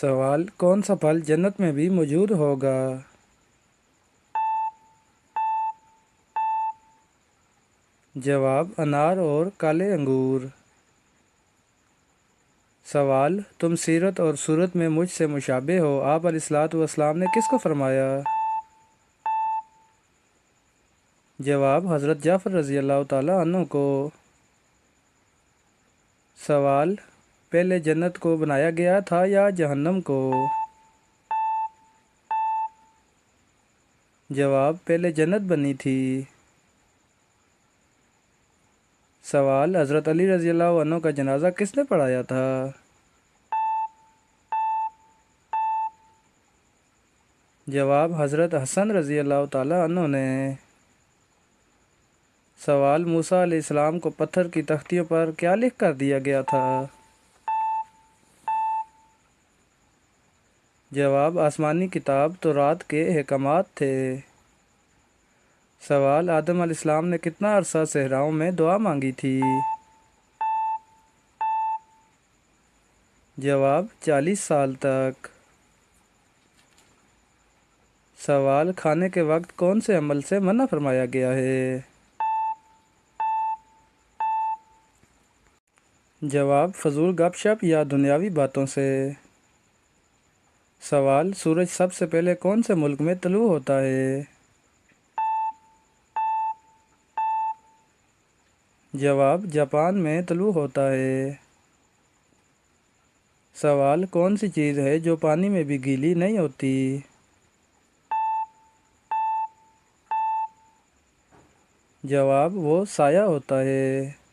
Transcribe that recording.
सवाल कौन सा फल जन्नत में भी मौजूद होगा। जवाब अनार और काले अंगूर। सवाल तुम सीरत और सूरत में मुझसे मुशाबे हो, आप अलैहिस्सलातु वस्सलाम ने किसको फरमाया। जवाब हज़रत जाफ़र रज़ी अल्लाह ताला अन्हु को। सवाल पहले जन्नत को बनाया गया था या जहन्नम को। जवाब पहले जन्नत बनी थी। सवाल हज़रत अली रज़ी अल्लाह अन्हु का जनाजा किसने पढ़ाया था। जवाब हज़रत हसन रज़ी अल्लाह ताला अन्हु ने। सवाल मूसा अलैहिस्सलाम को पत्थर की तख्तियों पर क्या लिख कर दिया गया था। जवाब आसमानी किताब तौरात के अहकामात थे। सवाल आदम अलैहिस्सलाम ने कितना अरसा सहराओं में दुआ मांगी थी। जवाब 40 साल तक। सवाल खाने के वक्त कौन से अमल से मना फरमाया गया है। जवाब फजूल गपशप या दुनियावी बातों से। सवाल सूरज सबसे पहले कौन से मुल्क में तलू होता है। जवाब जापान में तलू होता है। सवाल कौन सी चीज़ है जो पानी में भी गीली नहीं होती। जवाब वो साया होता है।